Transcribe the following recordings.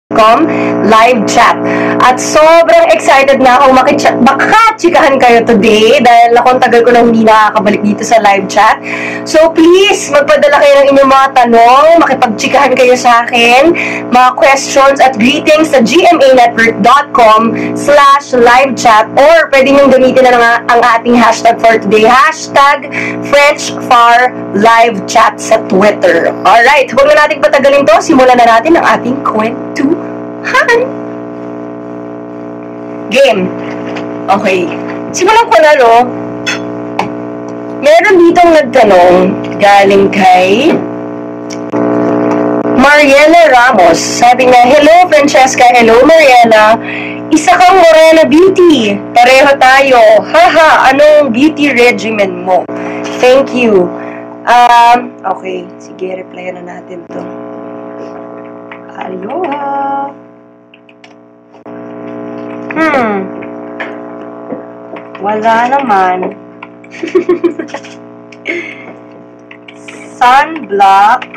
live chat. At sobrang excited na ako makachikahan kayo today dahil akong tagal ko na hindi nakakabalik dito sa live chat. So please, magpadala kayo ng inyong mga tanong, makipagchikahan kayo sa akin, mga questions at greetings sa gmanetwork.com/livechat or pwede niyong gamitin na ang ating hashtag for today, hashtag FrenchFarLiveChat sa Twitter. Alright, huwag na natin patagalin to, simulan na natin ang ating kwentuhan. Game. Okay. Simulan ko na, no? Meron ditong nagtanong galing kay Mariela Ramos. Sabi niya, hello Francesca, hello Mariela. Isa kang morena beauty. Pareho tayo. Haha, anong beauty regimen mo? Thank you. Okay. Sige, replyan na natin to. Aloha. Wala naman. Sunblock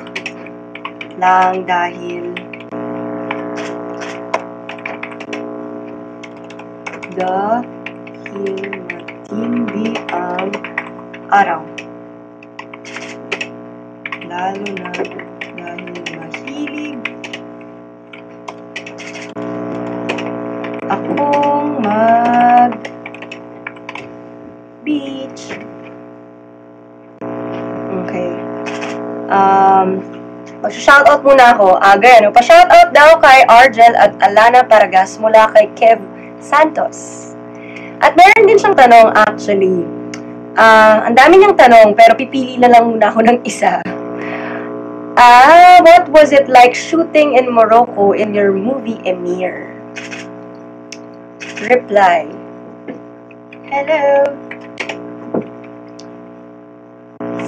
lang dahil matindi ang araw. Lalo na dahil mahilig akong mag-beach. Okay. Mag-shoutout muna ako. Ganyan. Pa-shoutout daw kay Argel at Alana Paragas mula kay Kev Santos. At meron din siyang tanong actually. Ang dami niyang tanong pero pipili na lang muna ako ng isa. What was it like shooting in Morocco in your movie Emir? Reply. Hello.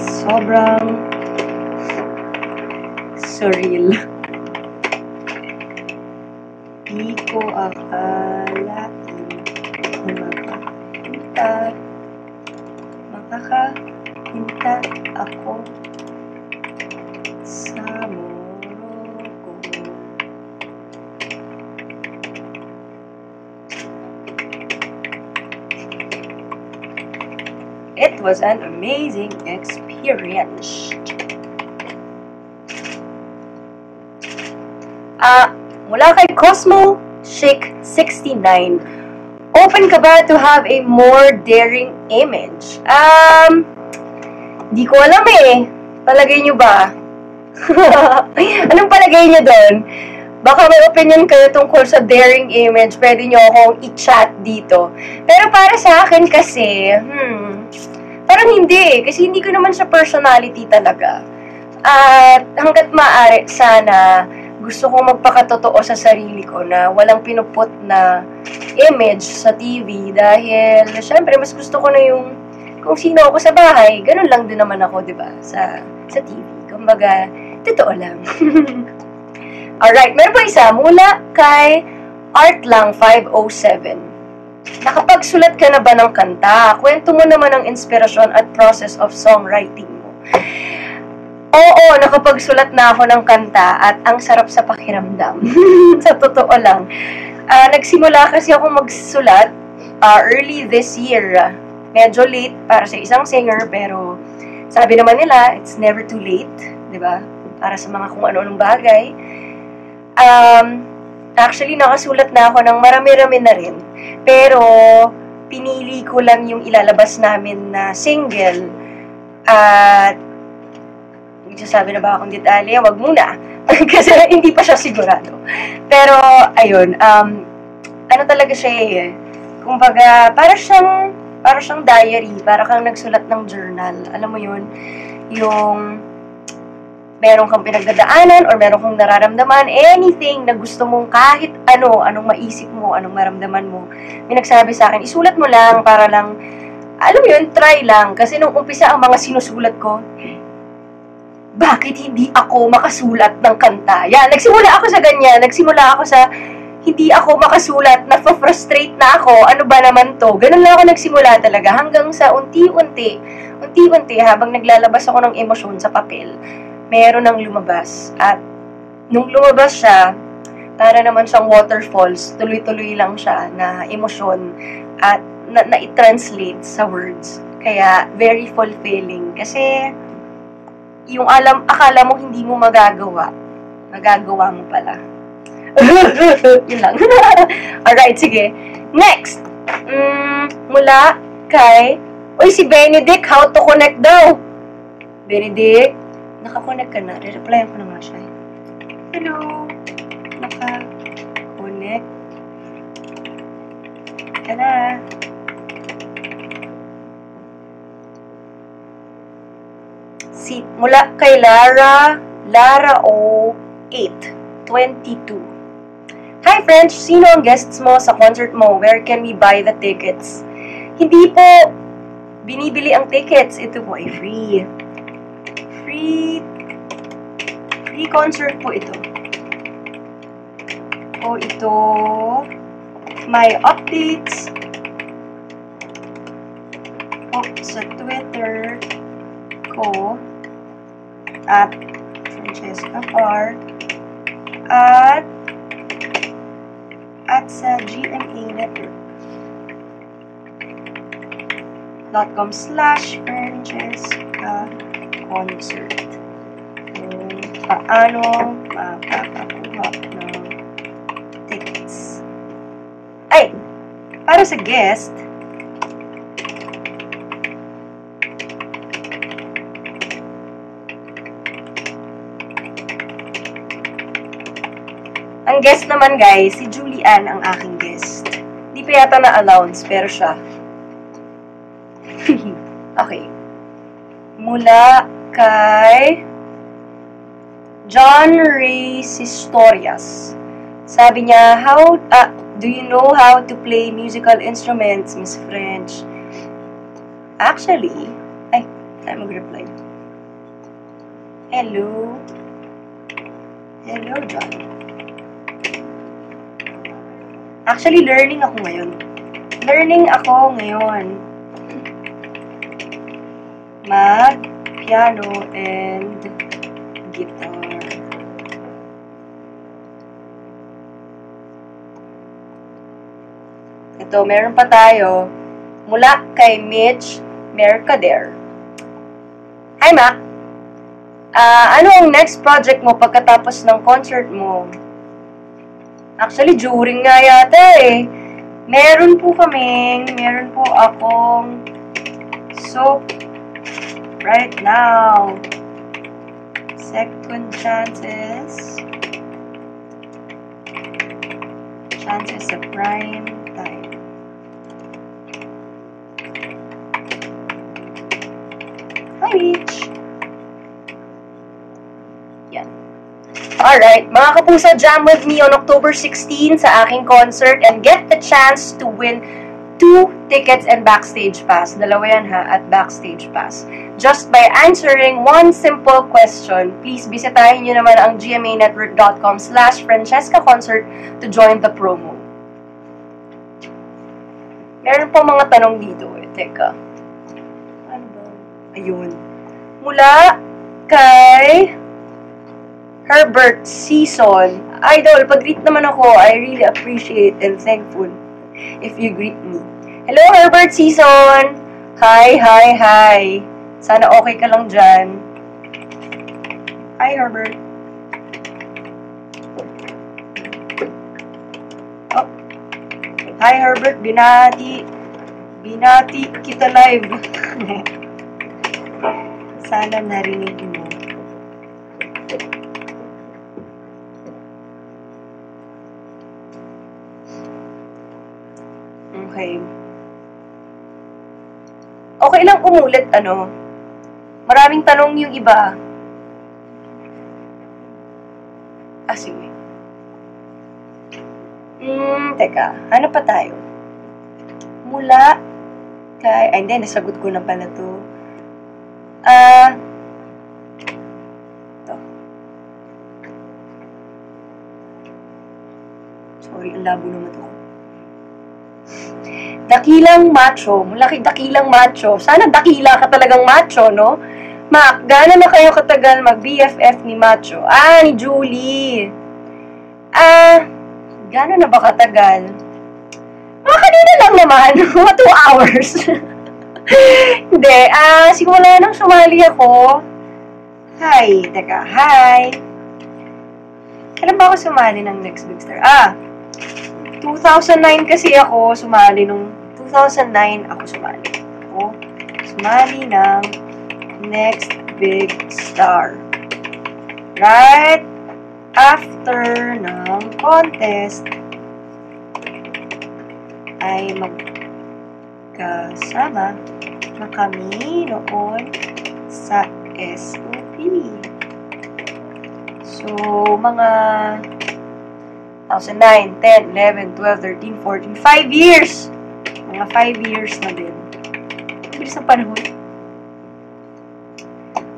Sobrang surreal. Di ko akalain makakapunta ako sa Morocco. It was an amazing experience. Mula kay Cosmo Chic 69. Open ka ba to have a more daring image? Di ko alam eh. Palagay nyo ba? Anong palagay nyo doon? Baka may opinion kayo tungkol sa daring image, pwede nyo akong i-chat dito. Pero para sa akin kasi, parang hindi. Kasi hindi ko naman siya personality talaga. At hanggat maaari, sana gusto kong magpakatotoo sa sarili ko na walang pinuput na image sa TV. Dahil, syempre, mas gusto ko na yung kung sino ako sa bahay, ganun lang din naman ako, diba? Sa TV. Kumbaga, totoo lang. Alright, meron pa isa mula kay Artlang507. Nakapagsulat ka na ba ng kanta? Kwento mo naman ang inspirasyon at process of songwriting mo. Oo, nakapagsulat na ako ng kanta at ang sarap sa pakiramdam. Sa totoo lang. Nagsimula kasi ako magsulat early this year. Medyo late para sa isang singer, pero sabi naman nila, it's never too late, di ba? Para sa mga kung ano-anong bagay. Actually, nakasulat na ako ng marami-rami na rin. Pero, pinili ko lang yung ilalabas namin na single. At, nagsasabi na ba akong detalye? Wag muna. Kasi hindi pa siya sigurado. Pero, ayun, ano talaga siya eh. Kumbaga, para siyang diary. Para kang nagsulat ng journal. Alam mo yun? Yung meron kang pinagdadaanan or meron kang nararamdaman, anything na gusto mong kahit anong maisip mo, anong maramdaman mo, may nagsabi sa akin, isulat mo lang para lang, alam mo yun, try lang. Kasi nung umpisa ang mga sinusulat ko, bakit hindi ako makasulat ng kanta? Yan, nagsimula ako sa ganyan, nagsimula ako sa, hindi ako makasulat, na-frustrate na ako, ano ba naman to? Ganun lang ako nagsimula talaga, hanggang sa unti-unti, habang naglalabas ako ng emosyon sa papel, meron nang lumabas. At nung lumabas siya, para naman siyang waterfalls, tuloy-tuloy lang siya na emosyon at na-translate sa words. Kaya, very fulfilling. Kasi, yung akala mo hindi mo magagawa mo pala. Yun lang. Alright, sige. Next! Mula kay... Uy, si Benedict, how to connect daw? Benedict, naka-connect ka na. Re-replyan ko na nga siya. Hello! Naka-connect ka na. Mula kay Lara O. 822. Hi French, sino ang guests mo sa concert mo? Where can we buy the tickets? Hindi po binibili ang tickets. Ito po ay free. Free concert po ito. O ito, my updates po sa Twitter ko at Francesca Park at sa GMA Network .com/Francesca Concert. Paano makakakuha ng tickets? Ay! Para sa guest, ang guest naman guys, si Julian ang aking guest. Di pa yata na-announce, pero siya. Okay. Mula kay John Ray Sistorias. Sabi niya, do you know how to play musical instruments, Miss French? Actually, tayo mag-reply. Hello, John. Actually, learning ako ngayon. Mag-piano and guitar. Ito, meron pa tayo. Mula kay Mitch Mercader. Hi, Mac. Ano ang next project mo pagkatapos ng concert mo? Actually, during nga yata eh. Meron po akong soap right now. Second chances sa prime time. Hi, Mitch. Yan. Alright, mga kapusa, jam with me on October 16 sa aking concert and get the chance to win 2 tickets and backstage pass. Dalawa yan ha, at backstage pass. Just by answering one simple question. Please bisitahin nyo naman ang gmanetwork.com/Francesca Concert to join the promo. Meron po mga tanong dito eh. Teka. Ano ba? Ayun. Mula kay Herbert Season. Idol, pag-greet naman ako, I really appreciate and thankful if you greet me. Hello, Herbert Season! Hi! Sana okay ka lang dyan. Hi, Herbert. Oh. Hi, Herbert. Binati kita live. Sana narinig mo. Okay. Okay lang umulit, Maraming tanong yung iba. Sige. Teka. Ano pa tayo? Mula kay... hindi, nasagot ko na pala to. Ito. Sorry, ang labo naman to. Dakilang macho. Mula kay Dakilang macho. Sana dakila ka talagang macho, no? Mac, gaano na kayo katagal mag-BFF ni Macho? Ni Julie. Gano'n na ba katagal? Mga kanina lang naman. Mga 2 hours. Hindi. Simula nang sumali ako. Hi. Kailan ba ako sumali ng Next Big Star? 2009 kasi ako sumali nung 2009 ako sumali. Sumali ng Next Big Star. Right after ng contest ay magkasama na kami noon sa SOP. So, mga 2009, 10, 11, 12, 13, 14, 5 years! Mga 5 years na din. Bilis ng panahon.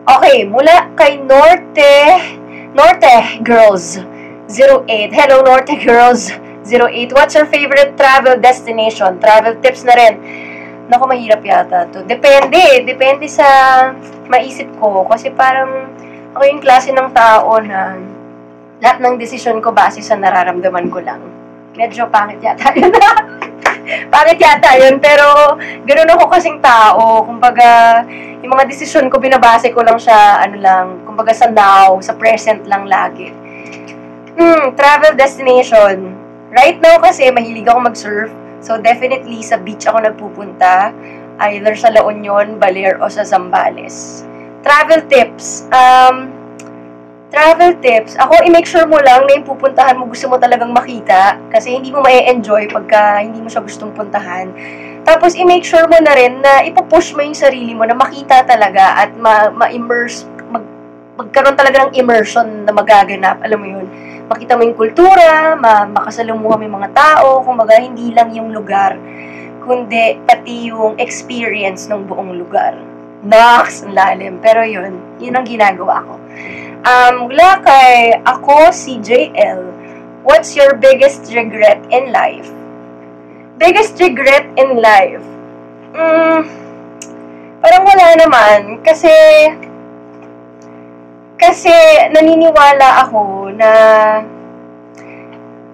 Okay, mula kay Norte Girls 08. Hello, Norte Girls 08. What's your favorite travel destination? Travel tips na rin. Naku, mahirap yata to. Depende sa maisip ko. Kasi parang ako yung klase ng tao na lahat ng desisyon ko base sa nararamdaman ko lang. Medyo pangit yata yun. Pero ganoon ako kasing tao. Kumbaga, yung mga desisyon ko, binabase ko lang siya, kumbaga sa now, sa present lang lagi. Travel destination. Right now kasi, mahilig ako mag-surf. So, definitely, sa beach ako nagpupunta. Either sa La Union, Baler, o sa Zambales. Travel tips. Ako, i-make sure mo lang na yung pupuntahan mo, gusto mo talagang makita. Kasi hindi mo ma-enjoy pagka hindi mo siya gustong puntahan. Tapos, i-make sure mo na rin na ipupush mo yung sarili mo na makita talaga at ma-immerse, magkaroon talaga ng immersion na magaganap. Alam mo yun, makita mo yung kultura, makasalamuha mo yung mga tao, kumbaga hindi lang yung lugar, kundi pati yung experience ng buong lugar. Ang lalim. Pero yun ang ginagawa ko. Mula kay ako, si JL, what's your biggest regret in life? Biggest regret in life? Parang wala naman. Kasi naniniwala ako na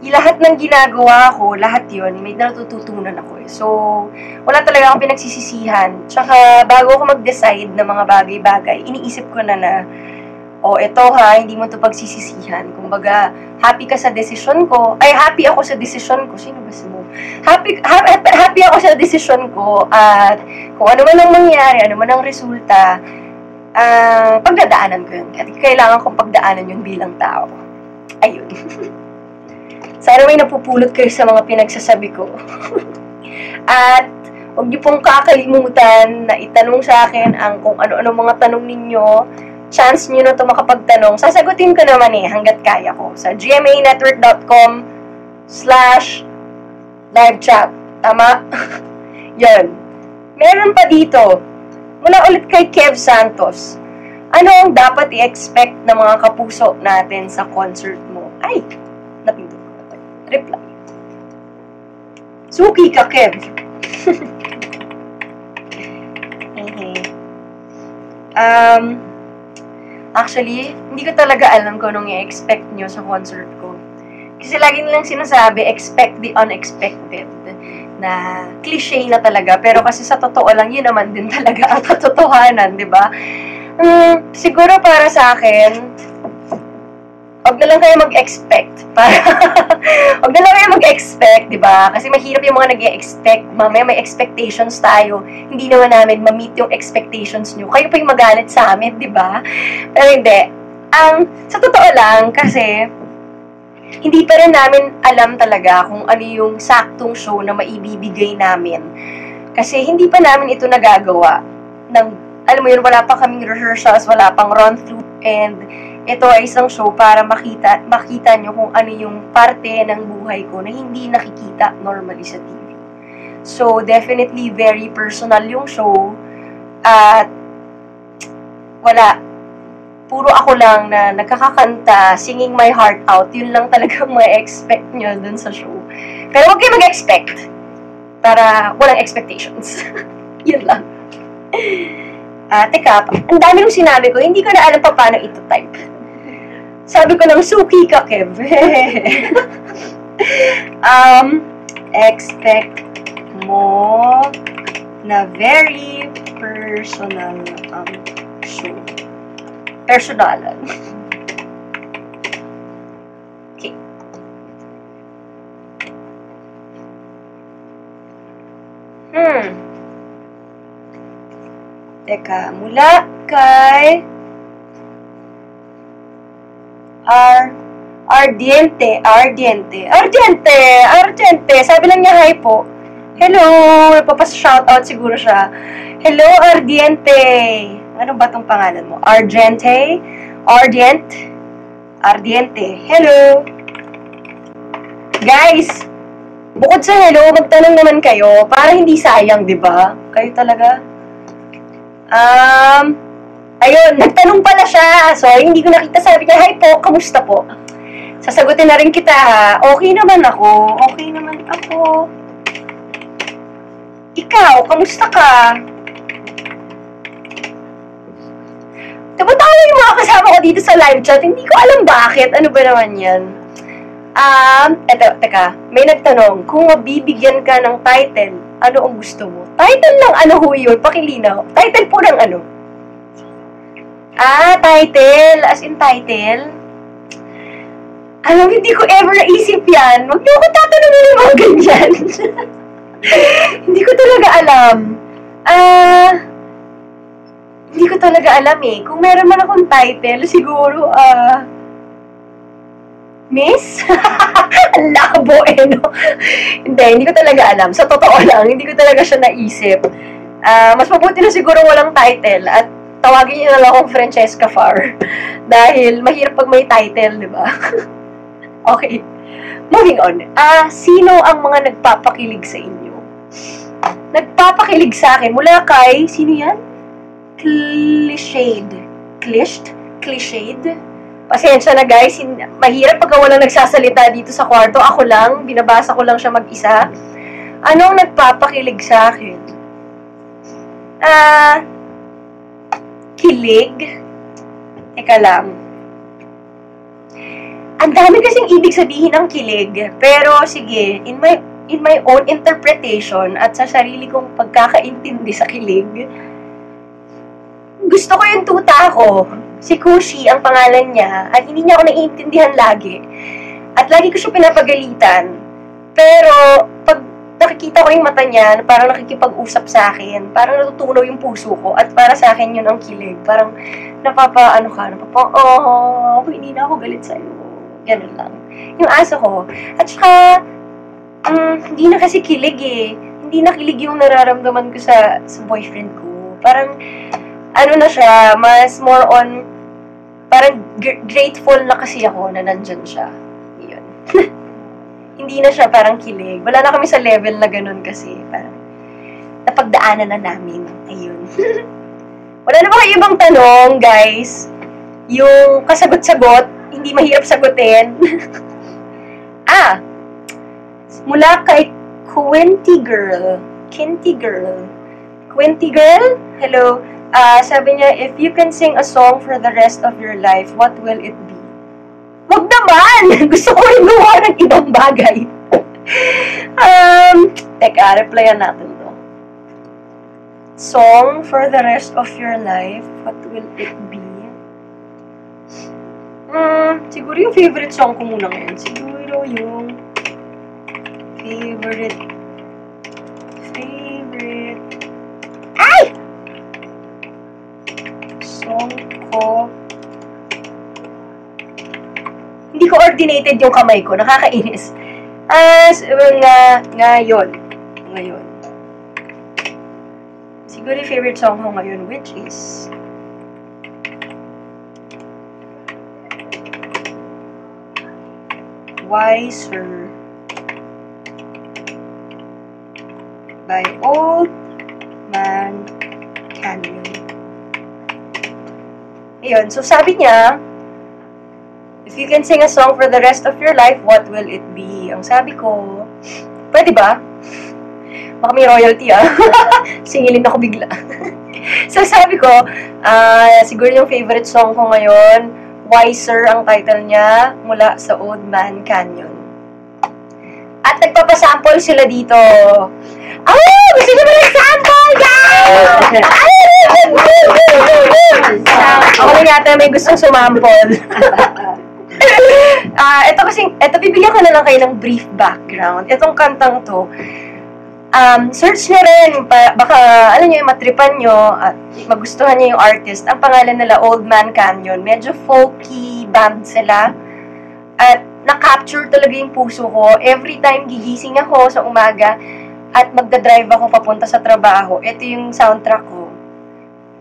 lahat ng ginagawa ko, lahat yun, may natututunan ako eh. So, wala talaga akong pinagsisisihan. Tsaka, bago ako mag-decide ng mga bagay-bagay, iniisip ko na ito hindi mo ito pagsisisihan. Kumbaga, happy ka sa desisyon ko. Happy ako sa desisyon ko. Sino ba si mo? Happy ako sa desisyon ko. At kung ano man ang mangyari, ano man ang resulta, pagdadaanan ko yun. At kailangan kong pagdaanan yun bilang tao. Ayun. Sana may napupulot kayo sa mga pinagsasabi ko. At huwag niyo pong kakalimutan na itanong sa akin kung ano-ano mga tanong ninyo. Chance nyo na ito makapagtanong. Sasagutin ko naman hanggat kaya ko. Sa gmanetwork.com/livechat. Tama? Yan. Meron pa dito. Mula ulit kay Kev Santos. Ano ang dapat i-expect ng mga kapuso natin sa concert mo? Napindot ko na ito. Reply. Suki ka, Kev. Actually, hindi ko talaga alam kung anong i-expect nyo sa concert ko. Kasi lagi nilang sinasabi, expect the unexpected. Na cliche na talaga. Pero kasi sa totoo lang, yun naman din talaga ang katotohanan, di ba? Siguro para sa akin, huwag na lang kayo mag-expect. Huwag na lang kayo mag-expect, di ba? Kasi mahirap yung mga nag-expect. Mamaya may expectations tayo. Hindi naman namin ma-meet yung expectations nyo. Kayo pa yung magalit sa amin, di ba? Pero hindi. Sa totoo lang, kasi hindi pa rin namin alam talaga kung ano yung saktong show na maibibigay namin. Kasi hindi pa namin ito nagagawa. Alam mo yun, wala pa kaming rehearsals, wala pang run-through, and ito ay isang show para makita nyo kung ano yung parte ng buhay ko na hindi nakikita normally sa TV. So, definitely very personal yung show. At wala. Puro ako lang na nagkakakanta, singing my heart out. Yun lang talaga ma-expect nyo dun sa show. Pero huwag kayo mag-expect. Para walang expectations. Yun lang. Teka, ang dami nung sinabi ko, hindi ko na alam pa paano ito type. Sabi ko ng suki ka, Kev. Expect mo na very personal show. Personalan. Okay. Teka, mula kay Ardiente. Sabi lang niya, hi po. Hello, nagpapas-shoutout siguro siya. Hello, Ardiente. Ano ba tong pangalan mo? Ardiente. Hello. Guys, bukod sa hello, magtanong naman kayo para hindi sayang, di ba? Kayo talaga. Ayun, nagtanong pala siya. So, hindi ko nakita. Sabi niya, hi po, kamusta po? Sasagutin na rin kita, ha? Okay naman ako. Ikaw, kamusta ka? Tumatawa yung mga kasama ko dito sa live chat. Hindi ko alam bakit. Ano ba naman yan? Teka. May nagtanong, kung mabibigyan ka ng title, ano ang gusto mo? Title lang, ano ho yun? Pakilinaw. Title po ng ano? Title. As in title? Alam, hindi ko ever naisip yan. Huwag niyo ako tatanungin ng mga ganyan. Hindi ko talaga alam. Hindi ko talaga alam eh. Kung meron man akong title, siguro, Miss? Ang labo eh, no? Hindi ko talaga alam. Sa totoo lang, hindi ko talaga siya naisip. Mas mabuti na siguro walang title at tawagin niyo na lang akong Francesca Farr. Dahil mahirap pag may title, di ba? Okay. Moving on. Sino ang mga nagpapakilig sa inyo? Nagpapakilig sa akin mula kay, sino yan? Cliched. Pasensya na guys, mahirap pag walang nagsasalita dito sa kwarto. Ako lang, binabasa ko lang siya mag-isa. Anong nagpapakilig sa akin? Kilig? Teka lang. Ang dami kasing ibig sabihin ng kilig. Pero sige, in my own interpretation at sa sarili kong pagkakaintindi sa kilig, gusto ko yung tuta ko. Si Kushi ang pangalan niya at hindi niya ako naiintindihan lagi. At lagi ko siya pinapagalitan. Pero pag nakikita ko yung mata niya, parang nakikipag-usap sa akin, parang natutunaw yung puso ko at para sa akin yun ang kilig. Parang hindi na ako galit sa'yo. Ganun lang. Yung aso ko. At saka, hindi na kasi kilig eh. Hindi na kilig yung nararamdaman ko sa boyfriend ko. Parang, ano na siya, mas more on, parang grateful na kasi ako na nandyan siya. Yun. Hindi na siya parang kilig. Wala na kami sa level na ganun kasi. Parang, napagdaanan na namin. Ayun. Wala na ba kayo ibang tanong, guys? Yung kasagot-sagot, hindi mahirap sagutin. Mula kay Quinty Girl. Hello. Sabi niya, if you can sing a song for the rest of your life, what will it be? Wag naman! Gusto ko rin gumawa ng ibang bagay. Teka, replyan natin to. Song for the rest of your life, what will it be? Siguro yung favorite song ko muna ngayon. Siguro yung favorite. Song ko. Hindi ko coordinated yung kamay ko. Nakakainis. Ngayon. Siguro yung favorite song ko ngayon, which is Wiser by Old Man Canyon. Ayun, so sabi niya, if you can sing a song for the rest of your life, what will it be? Ang sabi ko, pwede ba? Baka may royalty Singilin ako bigla. So sabi ko, siguro yung favorite song ko ngayon, Wiser ang title niya, mula sa Old Man Canyon. At nagpapasample sila dito. Gusto nyo ba nag-sample, guys? Ako lang yata may gustong sumample. Ito bibigyan ko na lang kayo ng brief background. Itong kantang to, search nyo rin, baka, alam nyo, matripan nyo, at magustuhan nyo yung artist. Ang pangalan nila, Old Man Canyon. Medyo folky band sila. At na-capture talaga yung puso ko. Every time gigising ako sa umaga at magdadrive ako papunta sa trabaho, ito yung soundtrack ko.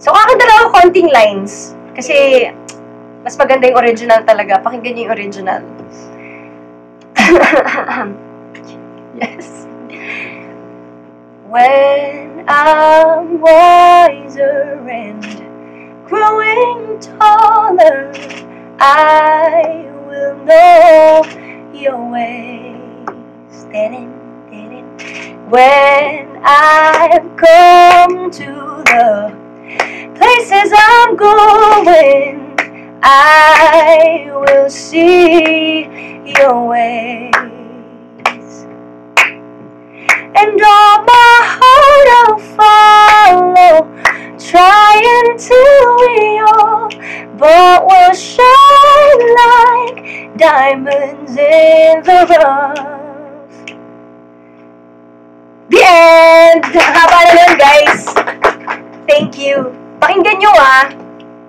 So, kakadala ako konting lines. Kasi, mas maganda yung original talaga. Pakinggan nyo yung original. Yes. When I'm wiser and growing taller, I will know your ways. When I've come to the places I'm going, I will see your ways. And all my heart I'll follow, trying to be all, but we'll shine like diamonds in the rough. The end! Haba na lang, guys. Thank you. Pakinggan nyo,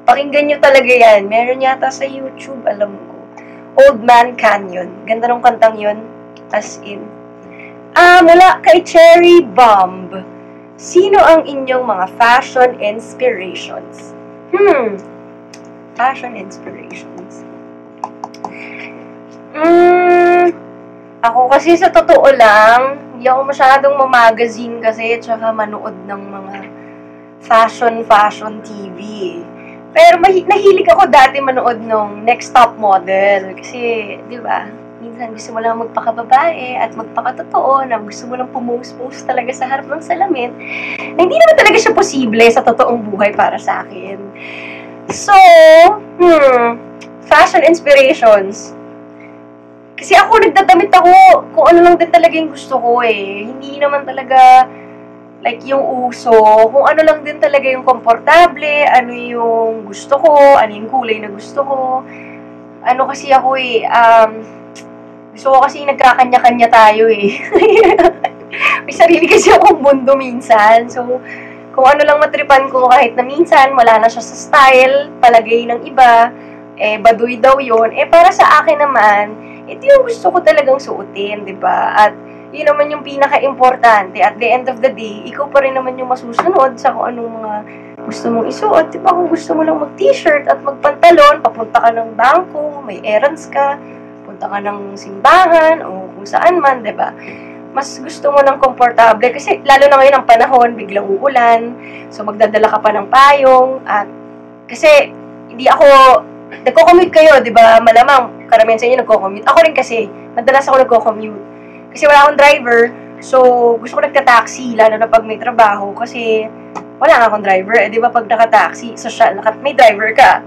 Pakinggan nyo talaga yan. Meron yata sa YouTube, alam ko. Old Man Canyon. Ganda nung kantang yun. As in. Mula kay Cherry Bomb. Sino ang inyong mga fashion inspirations? Fashion inspirations. Ako kasi sa totoo lang, hindi ako masyadong mamagazine kasi tsaka manood ng mga fashion TV. Pero nahilig ako dati manood ng Next Top Model. Kasi, di ba, minsan gusto mo lang magpakababae at magpakatotoo na gusto mo lang pumost-post talaga sa harap ng salamin na hindi naman talaga siya posible sa totoong buhay para sa akin. So, fashion inspirations. Kasi ako nagdadamit ako kung ano lang din talaga yung gusto ko eh. Hindi naman talaga like yung uso, kung ano lang din talaga yung komportable, ano yung gusto ko, ano yung kulay na gusto ko. Ano kasi ako eh, gusto ko kasi nagkakanya-kanya tayo eh. May sarili kasi akong mundo minsan. So, kung ano lang matripan ko kahit na minsan, wala na siya sa style, palagay ng iba, baduy daw yun. Para sa akin naman, ito yung gusto ko talagang suotin, di ba? At yun naman yung pinaka-importante. At the end of the day, ikaw pa rin naman yung masusunod sa kung anong mga gusto mong isuot. Diba? Kung gusto mo lang mag-t-shirt at magpantalon, papunta ka ng bangko, may errands ka, punta ka ng simbahan, o kung saan man, diba? Mas gusto mo ng komportable. Kasi lalo na ngayon ang panahon, biglang uulan. So magdadala ka pa ng payong. At kasi hindi ako, nagko-commute kayo, diba? Malamang, karamihan sa inyo nagko-commute. Ako rin kasi, madalas ako nagko-commute. Kasi wala akong driver, so gusto ko nagta-taxi, lalo na pag may trabaho, kasi wala nga akong driver. Di ba pag naka-taxi, social, may driver ka.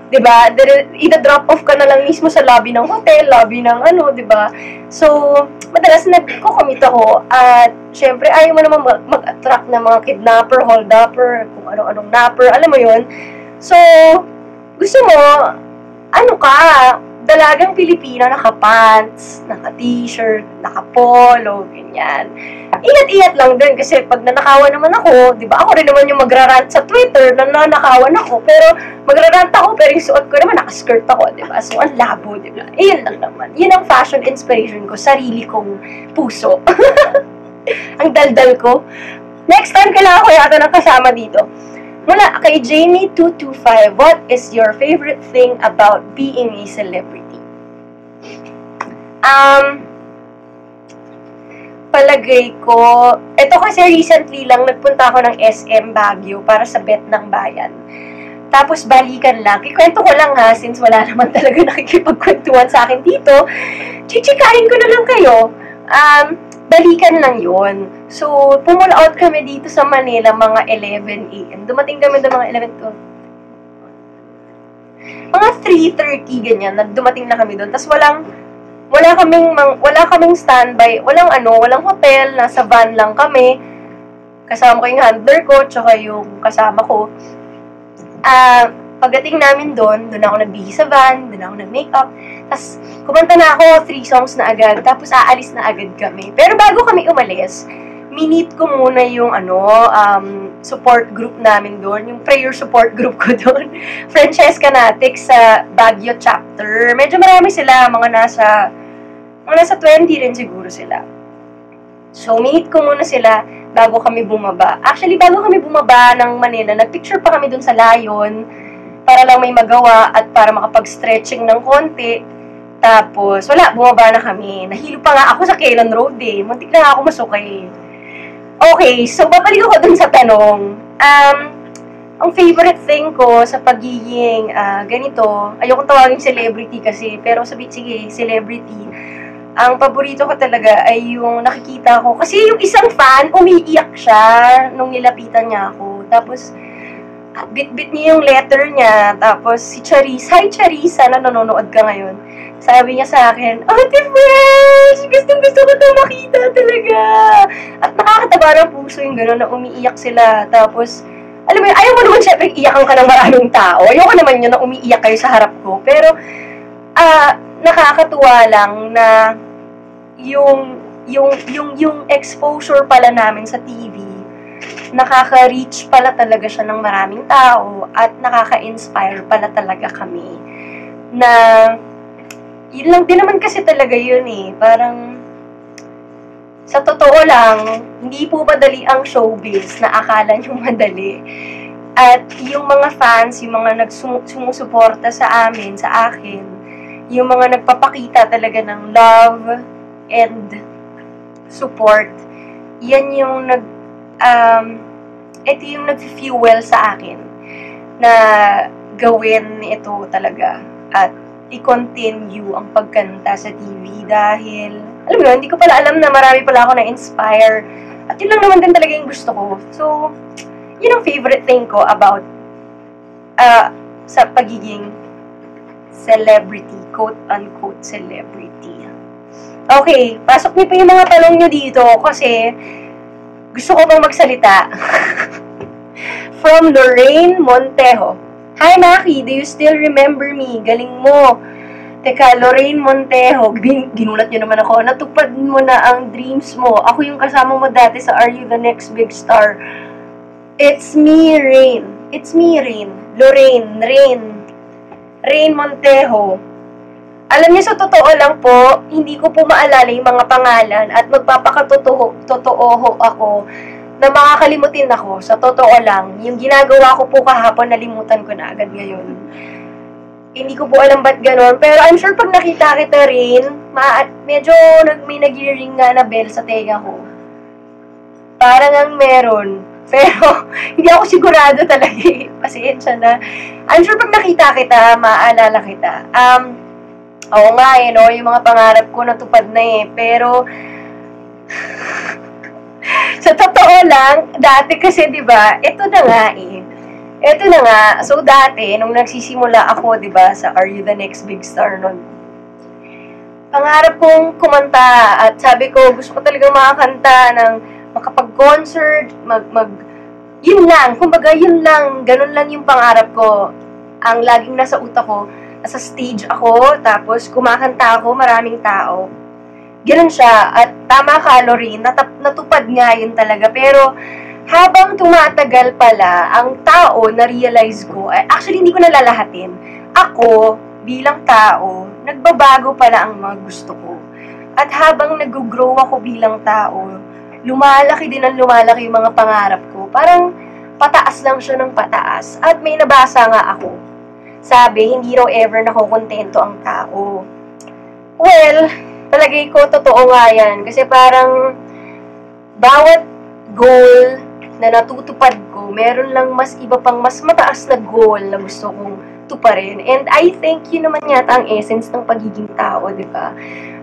Di ba? Ida-drop off ka na lang mismo sa lobby ng hotel, lobby ng ano, di ba? So, madalas nagko-commute ako, at syempre, ayaw mo naman mag-attract ng mga kidnapper, hold-upper, kung anong napper, alam mo yun. So, gusto mo, ano ka, dalagang Pilipino, naka-pants, naka-t-shirt, naka-polo, ganyan. Ingat-ingat lang din kasi pag nanakawan naman ako, di ba, ako rin naman yung magrarant sa Twitter na nanakawan ako, pero magrarant ako, pero yung suot ko naman, naka-skirt ako, di ba? So, ang labo, di ba? Iyan lang naman. Yun ang fashion inspiration ko, sarili kong puso. Ang daldal ko. Next time, kailangan ko yata ng kasama dito. Mula kay Jamie225, what is your favorite thing about being a celebrity? Palagay ko, ito kasi recently lang, nagpunta ako ng SM Baguio para sa Bet ng Bayan. Tapos balikan lang, kikwento ko lang ha, since wala naman talaga nakikipagkwentuhan sa akin dito, chichikahin ko na lang kayo. Balikan lang yon. So, pull out kami dito sa Manila mga 11 a.m. Dumating kami doon mga 11 to mga 3:30 ganyan. Dumating na kami doon. Tapos wala kaming standby, walang hotel, nasa van lang kami. Kasama ko yung handler ko, tsaka yung kasama ko. Pagdating namin doon ako nagbihis sa van, doon ako nag-makeup. Tapos, kumanta na ako, 3 songs na agad, tapos aalis na agad kami. Pero bago kami umalis, minit ko muna yung support group namin doon, yung prayer support group ko doon. Francesca Natix sa Baguio chapter. Medyo marami sila, mga nasa 20 rin siguro sila. So, minit ko muna sila bago kami bumaba. Actually, bago kami bumaba ng Manila, nagpicture pa kami doon sa Lion para lang may magawa at para makapag-stretching ng konti. Tapos, bumaba na kami. Nahilo pa nga ako sa Kailan Road eh. Muntik na ako masukay. Okay, so babalik ako dun sa tanong. Ang favorite thing ko sa pagiging ganito, ayokong tawagin celebrity kasi, pero sige, celebrity. Ang paborito ko talaga ay yung nakikita ko. Kasi yung isang fan, umiiyak siya nung nilapitan niya ako. Tapos, bit-bit niya yung letter niya. Tapos, si Charisse, hi Charisse, sana nanonood ka ngayon. Sabi niya sa akin, Ate Fresh, gustong-gusto ko itong makita talaga. At nakakataba ng puso yung gano'n na umiiyak sila. Tapos, alam mo yun, ayaw mo naman syempre iyakan ka ng maraming tao. Ayoko naman yun na umiiyak kayo sa harap ko. Pero, nakakatuwa lang na yung exposure pala namin sa TV, nakaka-reach pala talaga siya ng maraming tao at nakaka-inspire pala talaga kami. Na, yun lang din naman kasi talaga yun eh. Parang, sa totoo lang, hindi po madali ang showbiz na akala nyo madali. At yung mga fans, yung mga sumusuporta sa amin, sa akin, yung mga nagpapakita talaga ng love and support, yan yung ito yung nag-fuel sa akin na gawin ito talaga at i-continue ang pagkanta sa TV dahil, alam mo, hindi ko pala alam na marami pala ako na-inspire at yun lang naman din talaga yung gusto ko. So, yun ang favorite thing ko about sa pagiging celebrity, quote-unquote celebrity. Okay, pasok niyo pa yung mga tanong niyo dito kasi gusto ko bang magsalita. From Lorraine Montejo. Hi, Maki, do you still remember me? Galing mo. Teka, Lorraine Montejo, ginulat niyo naman ako. Natupad mo na ang dreams mo. Ako yung kasama mo dati sa Are You the Next Big Star? It's me, Rain. It's me, Rain. Lorraine, Rain Montejo. Alam niyo, sa totoo lang po, hindi ko po maalala yung mga pangalan at magpapakatotoo ako na makakalimutin ako. Sa totoo lang, yung ginagawa ko po kahapon, nalimutan ko na agad ngayon. Hindi ko po alam ba't gano'n. Pero I'm sure pag nakita kita rin, medyo may nag-ring nga na bell sa tenga ko. Parang ang meron. Pero, hindi ako sigurado talaga eh. Pasensya na. I'm sure pag nakita kita, maaalala kita. Oo nga eh, no? Yung mga pangarap ko natupad na eh. Pero, sa totoo lang, dati kasi, di ba, ito na nga eh. Ito na nga, so dati, nung nagsisimula ako, di ba, sa Are You the Next Big Star nun, pangarap kong kumanta at sabi ko, gusto ko talagang makakanta ng makapag-concert, yun lang, kumbaga yun lang, ganun lang yung pangarap ko. Ang laging nasa utak ko, nasa stage ako, tapos kumakanta ako, maraming tao. Ganun siya, at tama ka, Lorraine, natupad nga yun talaga, pero habang tumatagal pala, ang tao, na-realize ko, actually hindi ko nalalahatin, ako, bilang tao, nagbabago pala ang mga gusto ko. At habang nag-grow ako bilang tao, lumalaki din ang lumalaki yung mga pangarap ko. Parang pataas lang siya ng pataas. At may nabasa nga ako. Sabi, hindi raw ever nakukontento ang tao. Well, palagay ko, totoo nga yan. Kasi parang bawat goal na natutupad ko, meron lang mas iba pang mas mataas na goal na gusto kong tuparin. And I think yun naman yata ang essence ng pagiging tao, di ba?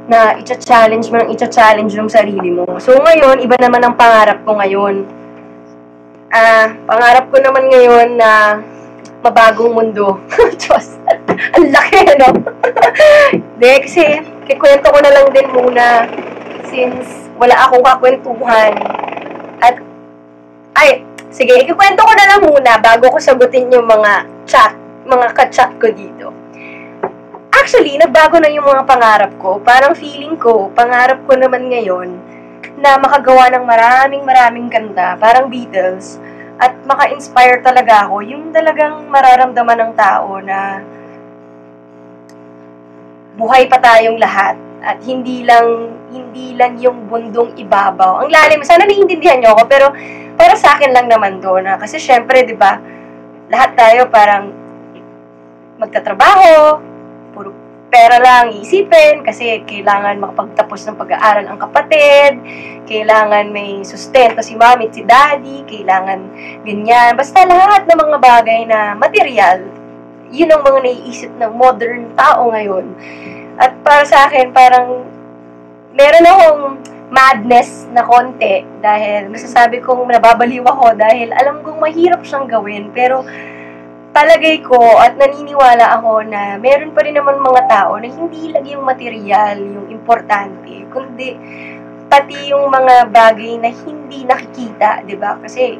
Na i-challenge mo ng i-challenge yung sarili mo. So ngayon, iba naman ang pangarap ko ngayon. Pangarap ko naman ngayon na mabagong mundo. Diyos, ang laki, no? Hindi, kasi kikwento ko na lang din muna since wala akong kakwentuhan. At, sige, ikikwento ko na lang muna bago ko sagutin yung mga ka-chat ko dito. Actually, nagbago na yung mga pangarap ko. Parang feeling ko, pangarap ko naman ngayon na makagawa ng maraming ganda, parang Beatles, at maka-inspire talaga ako, yung talagang mararamdaman ng tao na buhay pa tayong lahat at hindi lang yung bundong ibabaw. Ang lalim, sana naiintindihan niyo ako, pero para sa akin lang naman doon, kasi syempre, 'di ba? Lahat tayo parang magtatrabaho, puro pera lang iisipin kasi kailangan makapagtapos ng pag-aaral ang kapatid, kailangan may sustento si mami at si daddy, kailangan ganyan. Basta lahat ng mga bagay na material, yun ang mga naiisip ng modern tao ngayon. At para sa akin, parang meron akong madness na konti dahil masasabi kong nababaliw ako dahil alam kong mahirap siyang gawin, pero palagay ko at naniniwala ako na meron pa rin naman mga tao na hindi lang yung material yung importante, kundi pati yung mga bagay na hindi nakikita, di ba? Kasi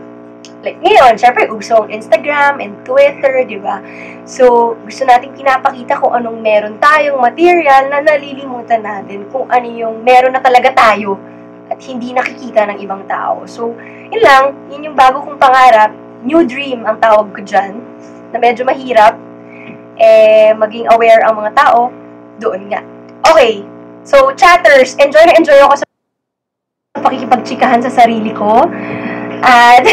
like ngayon, syempre uso ang Instagram and Twitter, di ba? So, gusto natin pinapakita kung anong meron tayong material na nalilimutan natin kung ano yung meron na talaga tayo at hindi nakikita ng ibang tao. So, yun lang, yun yung bago kong pangarap, new dream ang tawag ko dyan, na medyo mahirap, maging aware ang mga tao, doon nga. Okay, so chatters, enjoy na enjoy ako sa pakikipagtsikahan sa sarili ko. At,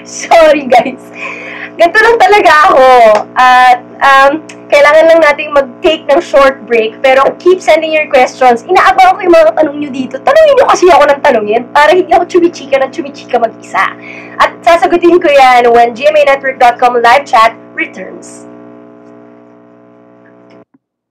sorry guys, ganito lang talaga ako. At, kailangan lang nating mag-take ng short break, pero keep sending your questions. Inaabang ko yung mga tanong nyo dito. Tanungin nyo kasi ako ng tanungin para hindi ako chumichika mag-isa. At sasagutin ko yan when gmanetwork.com live chat returns.